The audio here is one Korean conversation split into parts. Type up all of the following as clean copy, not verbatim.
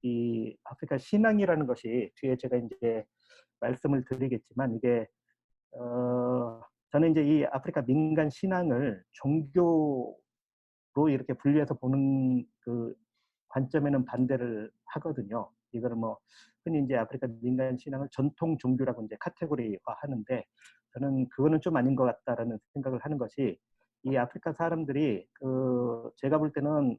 이 아프리카 신앙이라는 것이 뒤에 제가 이제 말씀을 드리겠지만 이게 저는 이제 이 아프리카 민간 신앙을 종교로 이렇게 분리해서 보는 그 관점에는 반대를 하거든요. 이거를 뭐 흔히 이제 아프리카 민간 신앙을 전통 종교라고 이제 카테고리화하는데 저는 그거는 좀 아닌 것 같다라는 생각을 하는 것이 이 아프리카 사람들이 그 제가 볼 때는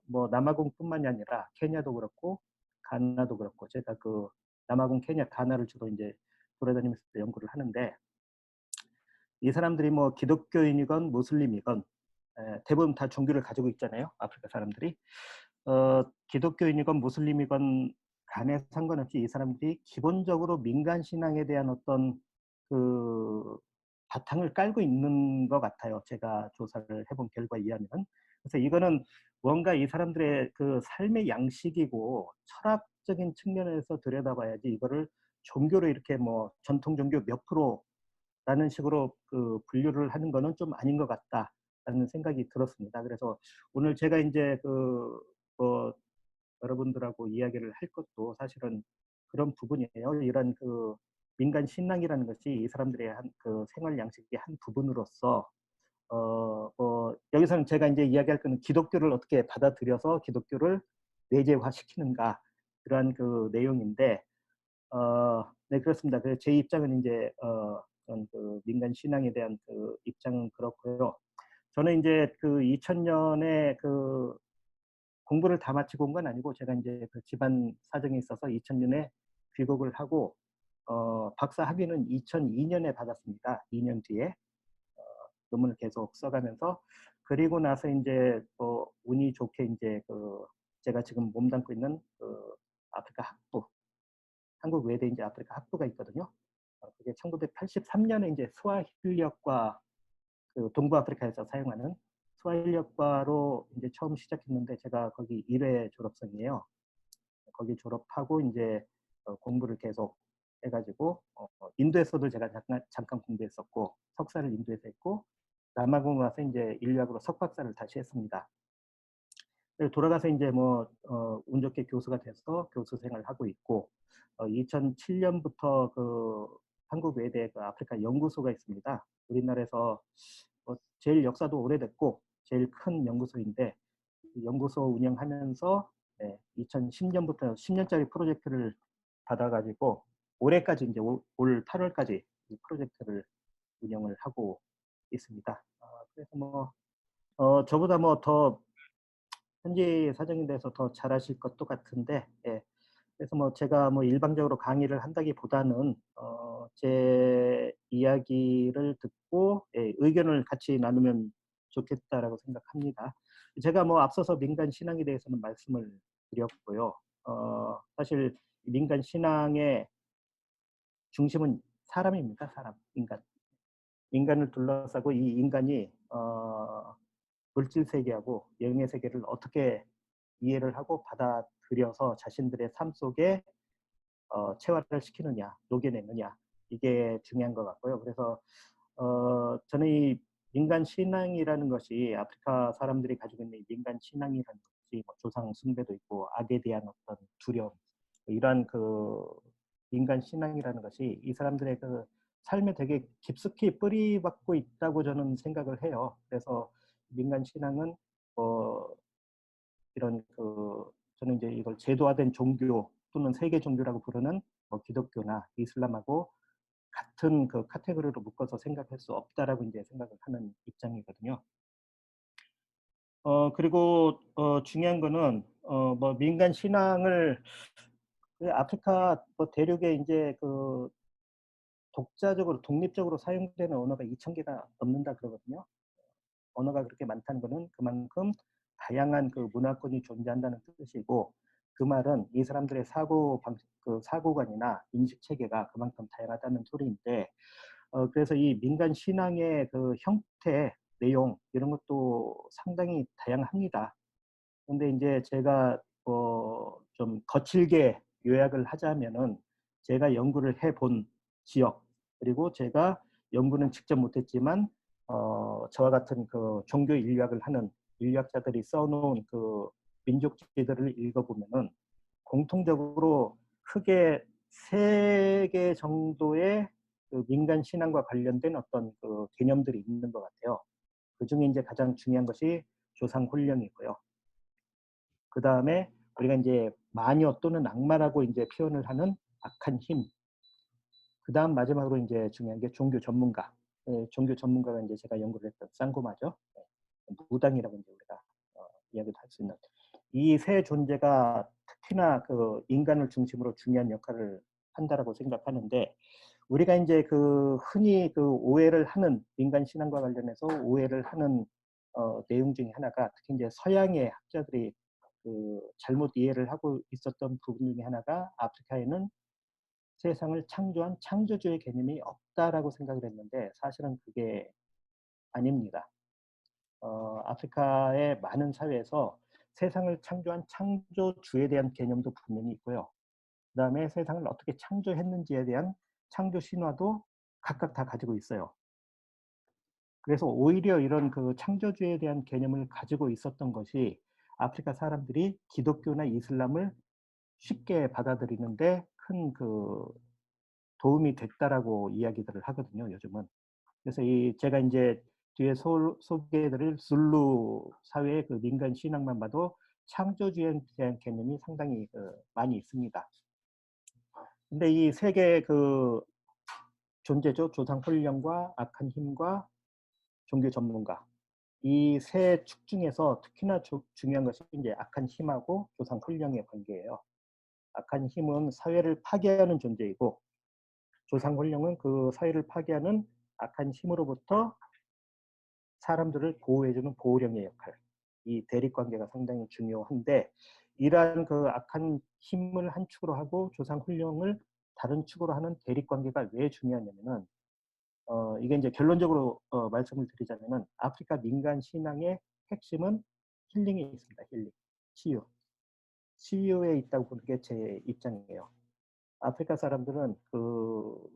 뭐 남아공뿐만이 아니라 케냐도 그렇고 가나도 그렇고 제가 그 남아공, 케냐, 가나를 주로 이제 돌아다니면서 연구를 하는데 이 사람들이 뭐 기독교인이건 무슬림이건 대부분 다 종교를 가지고 있잖아요. 아프리카 사람들이. 기독교인이건 무슬림이건 간에 상관없이 이 사람들이 기본적으로 민간 신앙에 대한 어떤 그 바탕을 깔고 있는 것 같아요. 제가 조사를 해본 결과에 의하면. 그래서 이거는 뭔가 이 사람들의 그 삶의 양식이고 철학적인 측면에서 들여다봐야지 이거를 종교로 이렇게 뭐 전통 종교 몇 프로라는 식으로 그 분류를 하는 거는 좀 아닌 것 같다라는 생각이 들었습니다. 그래서 오늘 제가 이제 뭐 여러분들하고 이야기를 할 것도 사실은 그런 부분이에요. 이런 그 민간 신앙이라는 것이 이 사람들의 한 그 생활 양식의 한 부분으로서 뭐 여기서는 제가 이제 이야기할 거는 기독교를 어떻게 받아들여서 기독교를 내재화시키는가 그러한 그 내용인데 네 그렇습니다. 그 제 입장은 이제 그런 그 민간 신앙에 대한 그 입장은 그렇고요. 저는 이제 그 2000년에 그 공부를 다 마치고 온 건 아니고 제가 이제 그 집안 사정이 있어서 2000년에 귀국을 하고 박사 학위는 2002년에 받았습니다. 2년 뒤에 논문을 계속 써가면서 그리고 나서 이제 뭐 운이 좋게 이제 그 제가 지금 몸담고 있는 그 아프리카 학부 한국 외대 이제 아프리카 학부가 있거든요. 그게 1983년에 이제 스와힐리어과 그 동부 아프리카에서 사용하는 스와힐리어과로 이제 처음 시작했는데 제가 거기 1회 졸업생이에요. 거기 졸업하고 이제 공부를 계속 해가지고 인도에서도 제가 잠깐 공부했었고 석사를 인도에서 했고 남아공 와서 이제 인류학으로 석박사를 다시 했습니다. 돌아가서 이제 뭐 운 좋게 교수가 돼서 교수 생활을 하고 있고 2007년부터 그 한국 외대 그 아프리카 연구소가 있습니다. 우리나라에서 제일 역사도 오래됐고 제일 큰 연구소인데 연구소 운영하면서 2010년부터 10년짜리 프로젝트를 받아가지고 올해까지 이제 올 8월까지 이 프로젝트를 운영을 하고 있습니다. 그래서 뭐 저보다 뭐 더 현지 사정에 대해서 더 잘하실 것도 같은데, 그래서 뭐 제가 뭐 일방적으로 강의를 한다기보다는 제 이야기를 듣고 의견을 같이 나누면 좋겠다라고 생각합니다. 제가 뭐 앞서서 민간 신앙에 대해서는 말씀을 드렸고요. 사실 민간 신앙의 중심은 사람입니다. 사람, 인간. 인간을 둘러싸고 이 인간이 물질 세계하고 영의 세계를 어떻게 이해를 하고 받아들여서 자신들의 삶 속에 체화를 시키느냐, 녹여내느냐 이게 중요한 것 같고요. 그래서 저는 이 민간 신앙이라는 것이 아프리카 사람들이 가지고 있는 민간 신앙이라는 것이 뭐 조상 숭배도 있고 악에 대한 어떤 두려움 이러한 그 민간 신앙이라는 것이 이 사람들의 그 삶에 되게 깊숙이 뿌리박고 있다고 저는 생각을 해요. 그래서 민간 신앙은 이런 그 저는 이제 이걸 제도화된 종교 또는 세계 종교라고 부르는 뭐 기독교나 이슬람하고 같은 그 카테고리로 묶어서 생각할 수 없다라고 이제 생각을 하는 입장이거든요. 그리고 중요한 거는 뭐 민간 신앙을 그 아프리카 뭐 대륙에 이제 그 독자적으로 독립적으로 사용되는 언어가 2,000개가 넘는다 그러거든요. 언어가 그렇게 많다는 것은 그만큼 다양한 그 문화권이 존재한다는 뜻이고 그 말은 이 사람들의 그 사고관이나 인식 체계가 그만큼 다양하다는 소리인데 그래서 이 민간 신앙의 그 형태, 내용 이런 것도 상당히 다양합니다. 근데 이제 제가 좀 거칠게 요약을 하자면은 제가 연구를 해본 지역 그리고 제가 연구는 직접 못했지만 저와 같은 그 종교 인류학을 하는 인류학자들이 써놓은 그 민족지들을 읽어보면은 공통적으로 크게 3개 정도의 그 민간 신앙과 관련된 어떤 그 개념들이 있는 것 같아요. 그 중에 이제 가장 중요한 것이 조상 훈령이고요. 그 다음에 우리가 이제 마녀 또는 악마라고 이제 표현을 하는 악한 힘. 그 다음 마지막으로 이제 중요한 게 종교 전문가. 종교 전문가가 이제 제가 연구를 했던 쌍고마죠. 무당이라고 이제 우리가 이야기도 할 수 있는 이 세 존재가 특히나 그 인간을 중심으로 중요한 역할을 한다라고 생각하는데 우리가 이제 그 흔히 그 오해를 하는 민간 신앙과 관련해서 오해를 하는 내용 중에 하나가 특히 이제 서양의 학자들이 그 잘못 이해를 하고 있었던 부분 중에 하나가 아프리카에는 세상을 창조한 창조주의 개념이 없다라고 생각을 했는데 사실은 그게 아닙니다. 아프리카의 많은 사회에서 세상을 창조한 창조주에 대한 개념도 분명히 있고요. 그 다음에 세상을 어떻게 창조했는지에 대한 창조 신화도 각각 다 가지고 있어요. 그래서 오히려 이런 그 창조주에 대한 개념을 가지고 있었던 것이 아프리카 사람들이 기독교나 이슬람을 쉽게 받아들이는데 큰 그 도움이 됐다라고 이야기들을 하거든요, 요즘은. 그래서 이 제가 이제 뒤에 소개해드릴 술루 사회의 그 민간 신앙만 봐도 창조주에 대한 개념이 상당히 많이 있습니다. 근데 이 세 개의 그 존재죠. 조상 훈련과 악한 힘과 종교 전문가. 이 세 축 중에서 특히나 중요한 것이 이제 악한 힘하고 조상 훈련의 관계예요. 악한 힘은 사회를 파괴하는 존재이고 조상 훈련은 그 사회를 파괴하는 악한 힘으로부터 사람들을 보호해주는 보호령의 역할. 이 대립 관계가 상당히 중요한데 이러한 그 악한 힘을 한 축으로 하고 조상 훈련을 다른 축으로 하는 대립 관계가 왜 중요하냐면은 이게 이제 결론적으로 말씀을 드리자면은 아프리카 민간 신앙의 핵심은 힐링에 있습니다. 힐링, 치유, 치유에 있다고 보는 게 제 입장이에요. 아프리카 사람들은 그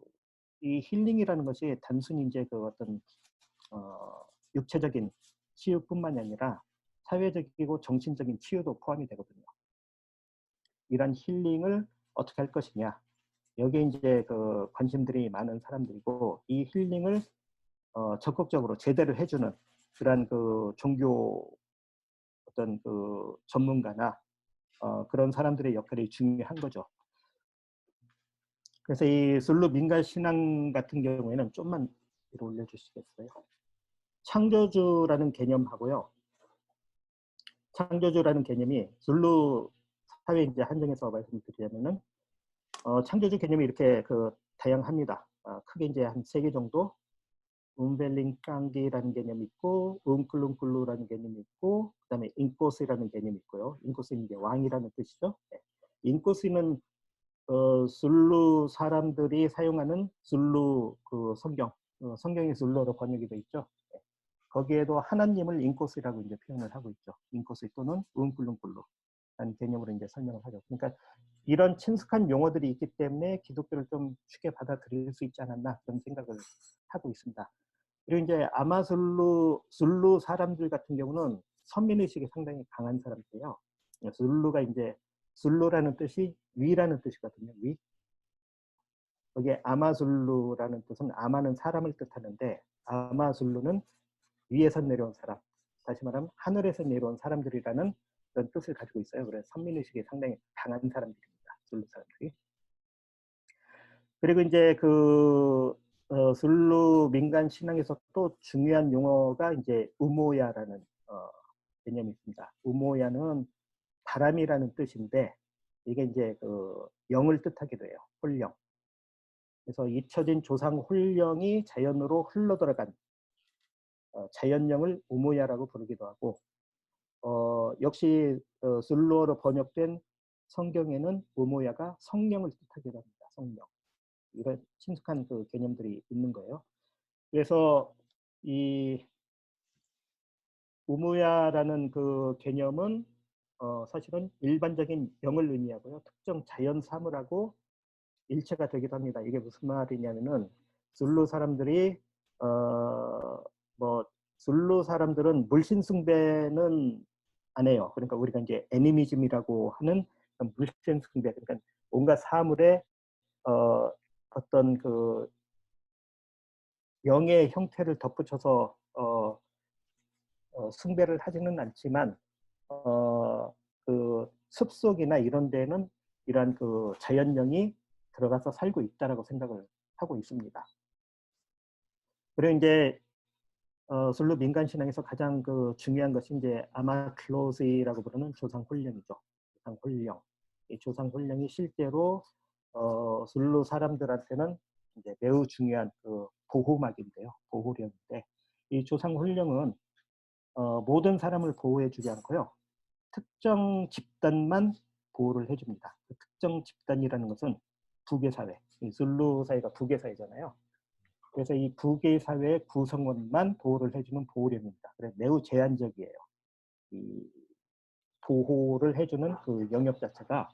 이 힐링이라는 것이 단순히 이제 그 어떤 육체적인 치유뿐만이 아니라 사회적이고 정신적인 치유도 포함이 되거든요. 이런 힐링을 어떻게 할 것이냐. 여기에 이제 그 관심들이 많은 사람들이고 이 힐링을 적극적으로 제대로 해주는 그런 그 종교 어떤 그 전문가나 그런 사람들의 역할이 중요한 거죠. 그래서 이 술루 민간 신앙 같은 경우에는 좀만 위로 올려주시겠어요? 창조주라는 개념하고요. 창조주라는 개념이 술루 사회 이제 한정해서 말씀드리자면은 창조주 개념이 이렇게 그 다양합니다. 크게 이제 한 3개 정도 움벨링깡기라는 개념이 있고 웅클룽클루라는 개념이 있고 그다음에 인코스라는 개념이 있고요. 인코스는 이제 왕이라는 뜻이죠. 네. 인코스는 술루 사람들이 사용하는 술루 그 성경, 성경이 술루로 번역이 돼 있죠. 네. 거기에도 하나님을 인코스라고 이제 표현을 하고 있죠. 인코스 또는 웅클룽클루 라는 개념으로 이제 설명을 하죠. 그러니까 이런 친숙한 용어들이 있기 때문에 기독교를 좀 쉽게 받아들일 수 있지 않았나 그런 생각을 하고 있습니다. 그리고 이제 술루 사람들 같은 경우는 선민의식이 상당히 강한 사람들이에요. 술루가 이제 술루라는 뜻이 위라는 뜻이거든요. 위. 거기에 아마술루라는 뜻은 아마는 사람을 뜻하는데 아마술루는 위에서 내려온 사람. 다시 말하면 하늘에서 내려온 사람들이라는 그런 뜻을 가지고 있어요. 그래서 선민의식이 상당히 강한 사람들입니다. 술루 사람들이. 그리고 이제 그 술루 민간 신앙에서 또 중요한 용어가 이제 우모야라는 개념이 있습니다. 우모야는 바람이라는 뜻인데 이게 이제 그 영을 뜻하기도 해요. 홀령. 그래서 잊혀진 조상 홀령이 자연으로 흘러들어간 자연령을 우모야라고 부르기도 하고 역시 술루어로 번역된 성경에는 우모야가 성령을 뜻하기도 합니다. 성령. 이런 친숙한 그 개념들이 있는 거예요. 그래서 이 우무야라는 그 개념은 사실은 일반적인 영을 의미하고요. 특정 자연 사물하고 일체가 되기도 합니다. 이게 무슨 말이냐면은 술루 사람들이 뭐 술루 사람들은 물신 숭배는 안 해요. 그러니까 우리가 이제 애니미즘이라고 하는 물씬 숭배, 그러니까 온갖 사물에 어, 어떤 그 영의 형태를 덧붙여서 숭배를 하지는 않지만 그 숲속이나 이런 데는 이러한 그 자연령이 들어가서 살고 있다라고 생각을 하고 있습니다. 그리고 이제 술루 민간 신앙에서 가장 그 중요한 것이 이제 아마클로스라고 부르는 조상 훈령이죠. 조상 훈령. 이 조상 훈령이 실제로 술루 사람들한테는 이제 매우 중요한 그 보호막인데요. 보호령인데 이 조상 훈령은 모든 사람을 보호해주지 않고요. 특정 집단만 보호를 해줍니다. 그 특정 집단이라는 것은 부계 사회, 술루 사회가 부계 사회잖아요. 그래서 이 부계 사회 구성원만 보호를 해주는 보호령입니다. 그래서 매우 제한적이에요. 이 보호를 해주는 그 영역 자체가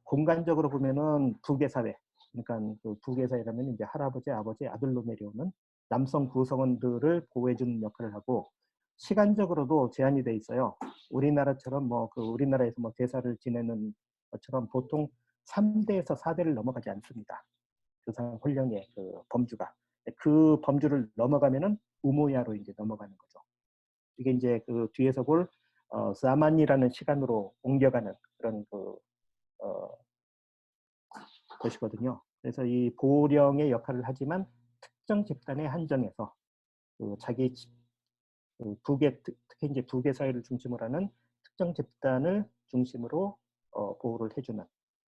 공간적으로 보면은 부계 사회, 그러니까 그 부계 사회라면 이제 할아버지, 아버지, 아들로 내려오는 남성 구성원들을 보호해주는 역할을 하고 시간적으로도 제한이 돼 있어요. 우리나라처럼 뭐 그 우리나라에서 뭐 제사를 지내는 것처럼 보통 3대에서 4대를 넘어가지 않습니다. 조상 훈령의 그 범주가. 그 범주를 넘어가면은 우모야로 이제 넘어가는 거죠. 이게 이제 그 뒤에서 볼 사만이라는 시간으로 옮겨가는 그런 그 것이거든요. 그래서 이 보령의 역할을 하지만 특정 집단에 한정해서 그 자기 그 부계, 특히 이제 부계 사회를 중심으로 하는 특정 집단을 중심으로 보호를 해주는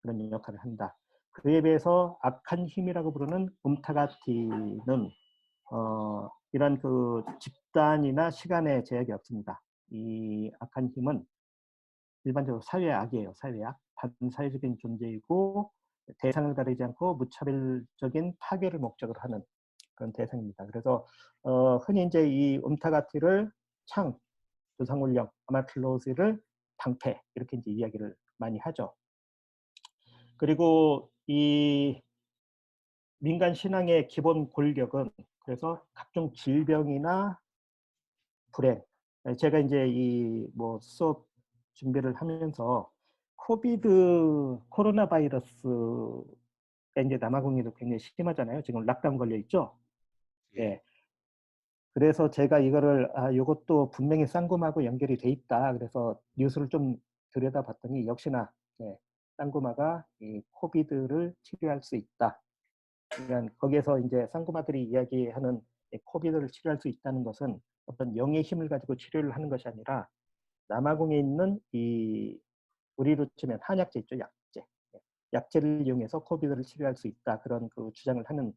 그런 역할을 한다. 그에 비해서 악한 힘이라고 부르는 움타가티는 이런 그 집단이나 시간의 제약이 없습니다. 이 악한 힘은 일반적으로 사회악이에요. 사회악. 반사회적인 존재이고 대상을 가리지 않고 무차별적인 파괴를 목적으로 하는 그런 대상입니다. 그래서 흔히 이제 이 움타가티를 창, 조상훈령, 아마틀로스를 방패 이렇게 이제 이야기를 많이 하죠. 그리고 이 민간 신앙의 기본 골격은 그래서 각종 질병이나 불행. 제가 이제 이 뭐 수업 준비를 하면서 코로나 바이러스가 이제 남아공에도 굉장히 심하잖아요. 지금 락다운 걸려 있죠. 예. 그래서 제가 이거를 이것도 분명히 쌍구마하고 연결이 돼 있다. 그래서 뉴스를 좀 들여다봤더니 역시나 쌍구마가 이 코비드를 치료할 수 있다. 그러니까 거기에서 이제 쌍구마들이 이야기하는 코비드를 치료할 수 있다는 것은 어떤 영의 힘을 가지고 치료를 하는 것이 아니라 남아공에 있는 이 우리로 치면 한약재 있죠, 약재. 약재를 이용해서 코비드를 치료할 수 있다. 그런 그 주장을 하는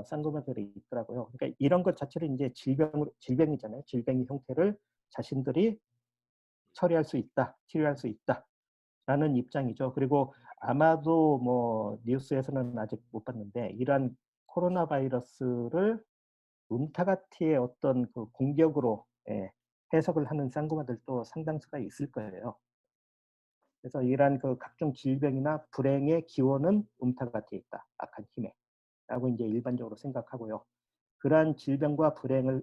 쌍구마들이 있더라고요. 그러니까 이런 것 자체를 이제 질병이잖아요. 질병의 형태를 자신들이 처리할 수 있다, 치료할 수 있다라는 입장이죠. 그리고 아마도 뭐 뉴스에서는 아직 못 봤는데 이러한 코로나 바이러스를 움타가티의 어떤 그 공격으로 해석을 하는 쌍구마들도 상당수가 있을 거예요. 그래서 이러한 그 각종 질병이나 불행의 기원은 움타가티에 있다. 악한 힘에. 라고 이제 일반적으로 생각하고요. 그러한 질병과 불행을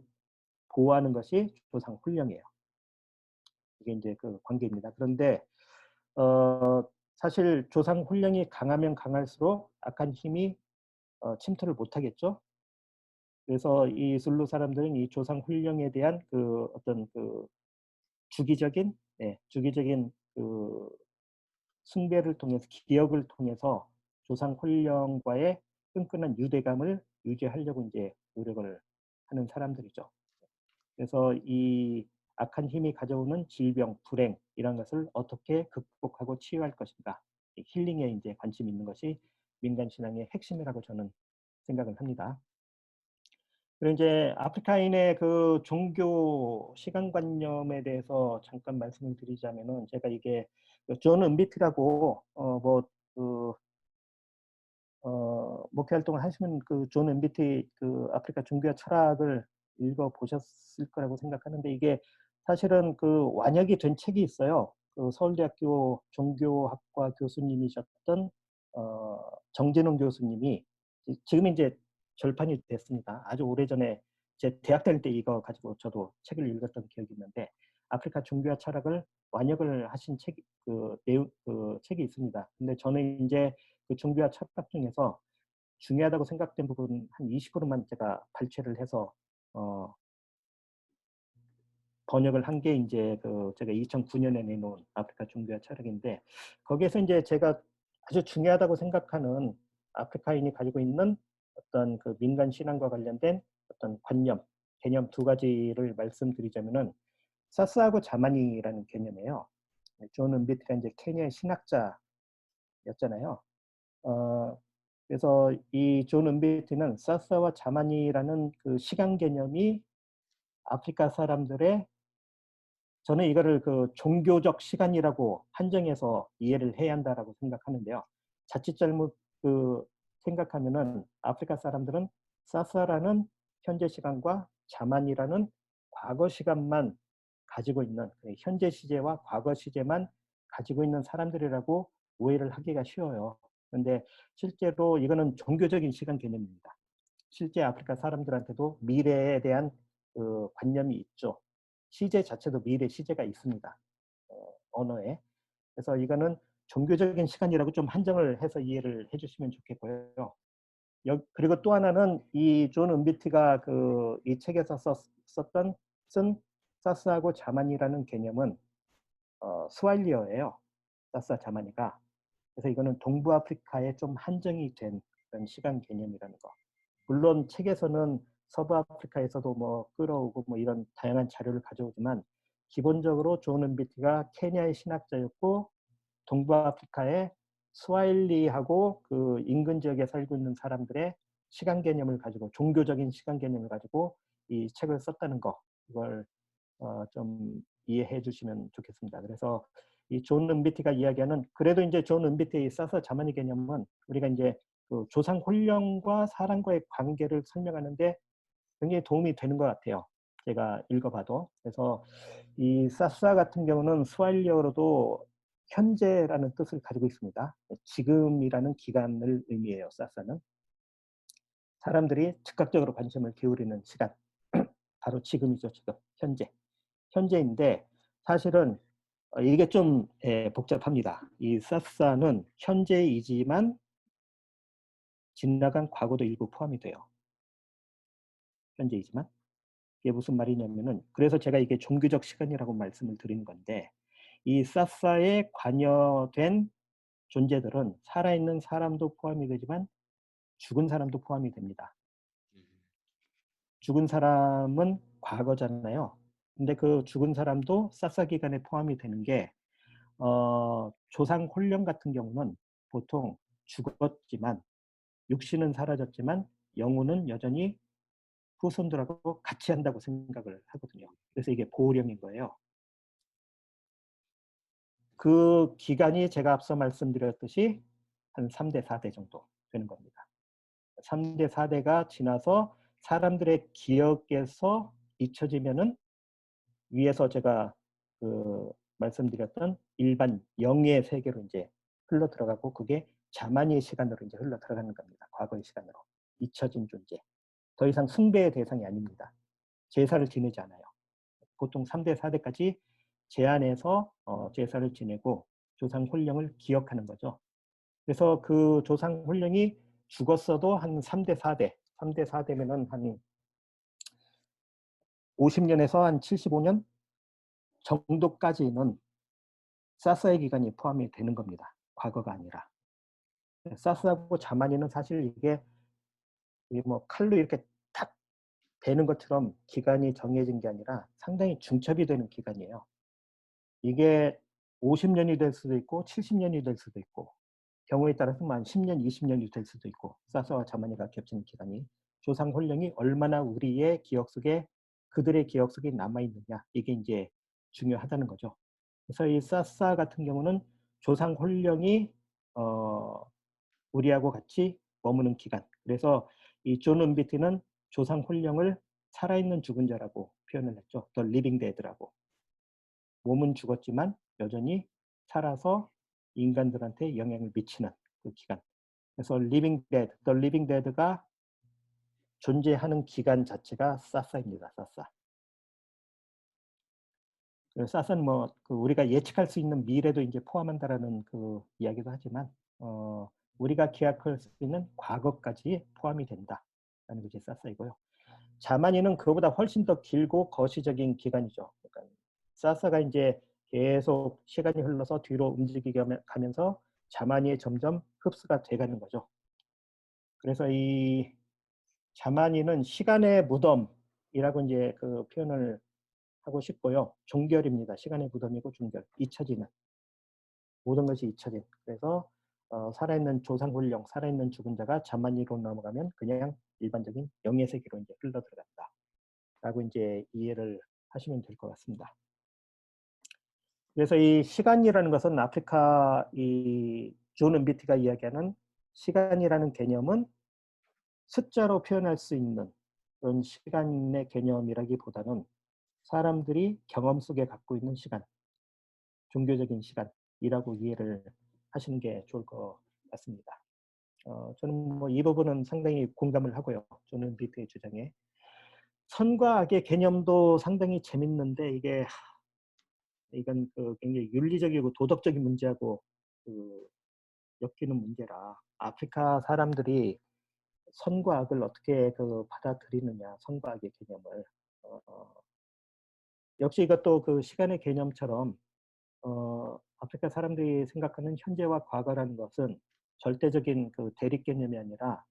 보호하는 것이 조상 훈령이에요. 이게 이제 그 관계입니다. 그런데 사실 조상 훈령이 강하면 강할수록 악한 힘이 침투를 못하겠죠. 그래서 이 술루 사람들은 이 조상 훈령에 대한 그 어떤 그 주기적인 그 숭배를 통해서 기억을 통해서 조상 훈령과의 끈끈한 유대감을 유지하려고 이제 노력을 하는 사람들이죠. 그래서 이 악한 힘이 가져오는 질병, 불행 이런 것을 어떻게 극복하고 치유할 것인가, 힐링에 이제 관심 있는 것이 민간 신앙의 핵심이라고 저는 생각을 합니다. 그리고 이제 아프리카인의 그 종교 시간관념에 대해서 잠깐 말씀을 드리자면은 제가 이게 존 은비트라고 뭐그 목회 활동을 하시는 그 존 은비트 그 아프리카 종교와 철학을 읽어 보셨을 거라고 생각하는데 이게 사실은 그 완역이 된 책이 있어요. 그 서울대학교 종교학과 교수님이셨던 정진웅 교수님이 지금 이제 절판이 됐습니다. 아주 오래전에 제 대학 다닐 때 이거 가지고 저도 책을 읽었던 기억이 있는데 아프리카 종교와 철학을 완역을 하신 내용, 책이 있습니다. 근데 저는 이제 그 종교와 철학 중에서 중요하다고 생각된 부분 한 20%만 제가 발췌를 해서 어, 번역을 한 게 이제 제가 2009년에 내놓은 아프리카 종교와 철학인데, 거기에서 이제 제가 아주 중요하다고 생각하는 아프리카인이 가지고 있는 어떤 그 민간 신앙과 관련된 어떤 관념, 개념 두 가지를 말씀드리자면은 사스하고 자만이라는 개념이에요. 존 은비트가 이제 케냐의 신학자였잖아요. 어, 그래서 이 존 은비트는 사스와 자만이라는 그 시간 개념이 아프리카 사람들의, 저는 이거를 그 종교적 시간이라고 한정해서 이해를 해야 한다라고 생각하는데요. 자칫 잘못 생각하면은 아프리카 사람들은 사사라는 현재 시간과 자만이라는 과거 시간만 가지고 있는, 현재 시제와 과거 시제만 가지고 있는 사람들이라고 오해를 하기가 쉬워요. 그런데 실제로 이거는 종교적인 시간 개념입니다. 실제 아프리카 사람들한테도 미래에 대한 그 관념이 있죠. 시제 자체도 미래 시제가 있습니다. 언어에. 그래서 이거는 종교적인 시간이라고 좀 한정을 해서 이해를 해주시면 좋겠고요. 그리고 또 하나는 이 존 은비티가 이 책에서 쓴 사스하고 자만이라는 개념은 스왈리어예요. 사스와 자만이가. 그래서 이거는 동부 아프리카에 좀 한정이 된 그런 시간 개념이라는 거. 물론 책에서는 서부 아프리카에서도 뭐 끌어오고 뭐 이런 다양한 자료를 가져오지만, 기본적으로 존 은비티가 케냐의 신학자였고 동부 아프리카의 스와힐리하고 그 인근 지역에 살고 있는 사람들의 시간 개념을 가지고, 종교적인 시간 개념을 가지고 이 책을 썼다는 거, 이걸 좀 이해해 주시면 좋겠습니다. 그래서 이 존 은비티가 이야기하는, 그래도 이제 존 은비티의 사서 자만의 개념은 우리가 이제 그 조상 혼령과 사람과의 관계를 설명하는데 굉장히 도움이 되는 것 같아요. 제가 읽어봐도. 그래서 이 사사 같은 경우는 스왈리어로도 현재라는 뜻을 가지고 있습니다. 지금이라는 기간을 의미해요. 사사는 사람들이 즉각적으로 관심을 기울이는 시간, 바로 지금이죠. 지금 현재인데, 사실은 이게 좀 복잡합니다. 이 사사는 현재이지만 지나간 과거도 일부 포함이 돼요. 현재이지만. 이게 무슨 말이냐면은, 그래서 제가 이게 종교적 시간이라고 말씀을 드리는 건데, 이 사사에 관여된 존재들은 살아있는 사람도 포함이 되지만 죽은 사람도 포함이 됩니다. 죽은 사람은 과거잖아요. 근데 그 죽은 사람도 사사 기간에 포함이 되는 게, 조상 혼령 같은 경우는 보통 죽었지만, 육신은 사라졌지만 영혼은 여전히 후손들하고 같이 한다고 생각을 하거든요. 그래서 이게 보호령인 거예요. 그 기간이 제가 앞서 말씀드렸듯이 한 3대, 4대 정도 되는 겁니다. 3대, 4대가 지나서 사람들의 기억에서 잊혀지면은, 위에서 제가 말씀드렸던 일반 영의 세계로 이제 흘러 들어가고, 그게 자만의 시간으로 이제 흘러 들어가는 겁니다. 과거의 시간으로. 잊혀진 존재. 더 이상 숭배의 대상이 아닙니다. 제사를 지내지 않아요. 보통 3대, 4대까지 제안해서 제사를 지내고 조상 혼령을 기억하는 거죠. 그래서 그 조상 혼령이 죽었어도 한 3대, 4대, 3대, 4대면은 한 50년에서 한 75년 정도까지는 사스의 기간이 포함이 되는 겁니다. 과거가 아니라. 사스하고 자만이는 사실 이게 뭐 칼로 이렇게 탁 베는 것처럼 기간이 정해진 게 아니라 상당히 중첩이 되는 기간이에요. 이게 50년이 될 수도 있고 70년이 될 수도 있고, 경우에 따라서 한 10년, 20년이 될 수도 있고, 사스와 자만이가 겹치는 기간이, 조상 혼령이 얼마나 우리의 기억 속에, 그들의 기억 속에 남아있느냐, 이게 이제 중요하다는 거죠. 그래서 이 사사 같은 경우는 조상 혼령이 우리하고 같이 머무는 기간. 그래서 이 존 은비티는 조상 혼령을 살아있는 죽은 자라고 표현을 했죠. The Living Dead라고. 몸은 죽었지만 여전히 살아서 인간들한테 영향을 미치는 그 기간. 그래서 Living Dead, The Living Dead가 존재하는 기간 자체가 사사입니다. 사사. 사스는 뭐 그 우리가 예측할 수 있는 미래도 이제 포함한다라는 그 이야기도 하지만 우리가 기약할 수 있는 과거까지 포함이 된다라는 것이 사스이고요. 자만이는 그보다 훨씬 더 길고 거시적인 기간이죠. 그러니까 사스가 이제 계속 시간이 흘러서 뒤로 움직이게 가면서 자만이 점점 흡수가 돼가는 거죠. 그래서 이 자만이는 시간의 무덤이라고 이제 그 표현을 하고 싶고요. 종결입니다. 시간의 무덤이고 종결. 잊혀지는. 모든 것이 잊혀진. 그래서 살아있는 조상훈령, 살아있는 죽은 자가 자만이로 넘어가면 그냥 일반적인 영의 세계로 이제 흘러 들어간다라고 이제 이해를 하시면 될 것 같습니다. 그래서 이 시간이라는 것은 아프리카 이 존 은비티가 이야기하는 시간이라는 개념은 숫자로 표현할 수 있는 그런 시간의 개념이라기보다는 사람들이 경험 속에 갖고 있는 시간, 종교적인 시간이라고 이해를 하시는 게 좋을 것 같습니다. 저는 뭐 이 부분은 상당히 공감을 하고요. 저는 비트의 주장에 선과 악의 개념도 상당히 재밌는데 이건 그 굉장히 윤리적이고 도덕적인 문제하고 그 엮이는 문제라 아프리카 사람들이 선과 악을 어떻게 그 받아들이느냐, 선과 악의 개념을 역시 이것도 그 시간의 개념처럼 아프리카 사람들이 생각하는 현재와 과거라는 것은 절대적인 그 대립 개념이 아니라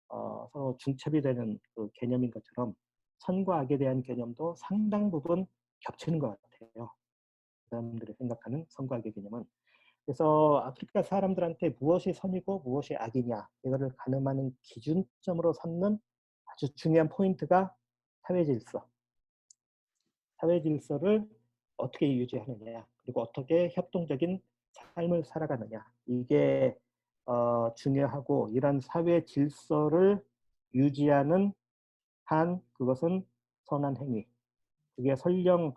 서로 중첩이 되는 그 개념인 것처럼 선과 악에 대한 개념도 상당 부분 겹치는 것 같아요. 사람들이 생각하는 선과 악의 개념은. 그래서 아프리카 사람들한테 무엇이 선이고 무엇이 악이냐 이거를 가늠하는 기준점으로 삼는 아주 중요한 포인트가 사회질서. 사회질서를 어떻게 유지하느냐 그리고 어떻게 협동적인 삶을 살아가느냐 이게 중요하고 이런 사회 질서를 유지하는 한 그것은 선한 행위 그게 설령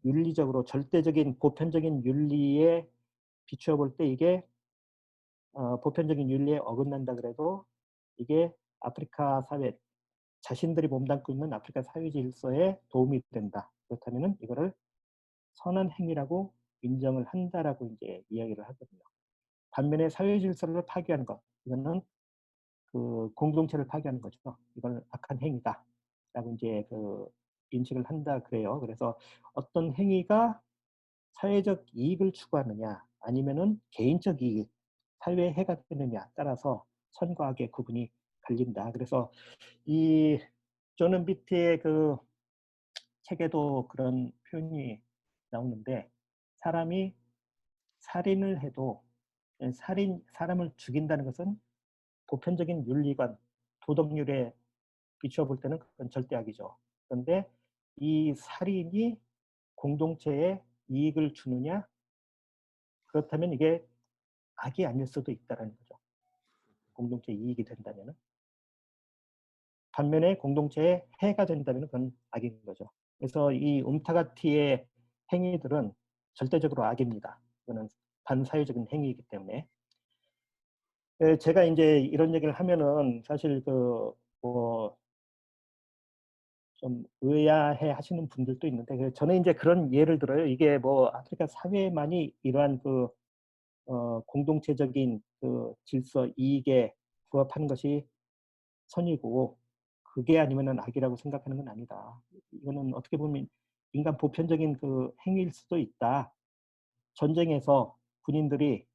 윤리적으로 절대적인 보편적인 윤리에 비추어 볼 때 이게 보편적인 윤리에 어긋난다 그래도 이게 아프리카 사회 자신들이 몸담고 있는 아프리카 사회 질서에 도움이 된다. 그렇다면은 이거를 선한 행위라고 인정을 한다라고 이제 이야기를 하거든요. 반면에 사회 질서를 파괴하는 것, 이거는 그 공동체를 파괴하는 거죠. 이걸 악한 행위다라고 이제 그 인식을 한다 그래요. 그래서 어떤 행위가 사회적 이익을 추구하느냐, 아니면은 개인적 이익, 사회에 해가 되느냐 따라서 선과 악의 구분이 갈린다. 그래서 이 조는 비트의 그 책에도 그런 표현이 나오는데 사람이 살인을 해도 사람을 죽인다는 것은 보편적인 윤리관, 도덕률에 비추어 볼 때는 그건 절대 악이죠. 그런데 이 살인이 공동체에 이익을 주느냐? 그렇다면 이게 악이 아닐 수도 있다는 거죠. 공동체 이익이 된다면. 반면에 공동체에 해가 된다면 그건 악인 거죠. 그래서 이 움타가티의 행위들은 절대적으로 악입니다. 이거는 반사회적인 행위이기 때문에. 제가 이제 이런 얘기를 하면은 사실 뭐 좀 의아해 하시는 분들도 있는데 저는 이제 그런 예를 들어요. 이게 뭐 아프리카 사회만이 이러한 공동체적인 그 질서 이익에 부합하는 것이 선이고 그게 아니면은 악이라고 생각하는 건 아니다. 이거는 어떻게 보면 인간 보편적인 그 행위일 수도 있다. 전쟁에서 군인들이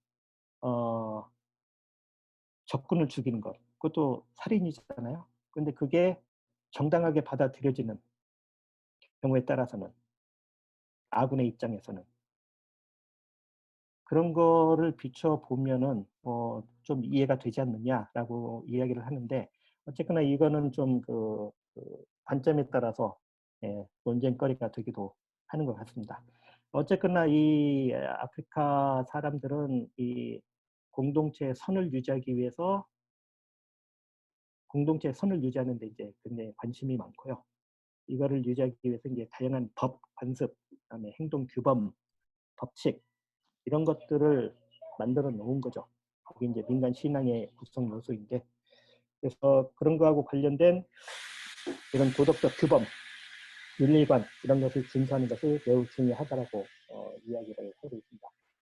어, 적군을 죽이는 것, 그것도 살인이잖아요. 그런데 그게 정당하게 받아들여지는 경우에 따라서는 아군의 입장에서는 그런 거를 비춰 보면은 좀 이해가 되지 않느냐라고 이야기를 하는데 어쨌거나 이거는 좀 그 관점에 따라서 논쟁거리가 되기도 하는 것 같습니다. 어쨌거나 이 아프리카 사람들은 이 공동체의 선을 유지하기 위해서 공동체의 선을 유지하는 데 이제 굉장히 관심이 많고요. 이거를 유지하기 위해서 이제 다양한 법, 관습, 그다음에 행동 규범, 법칙 이런 것들을 만들어 놓은 거죠. 그게 이제 민간 신앙의 구성 요소인데 그래서 그런 거하고 관련된 이런 도덕적 규범 윤리관 이런 것을 준수하는 것이 매우 중요하다라고 이야기를 하고 있습니다.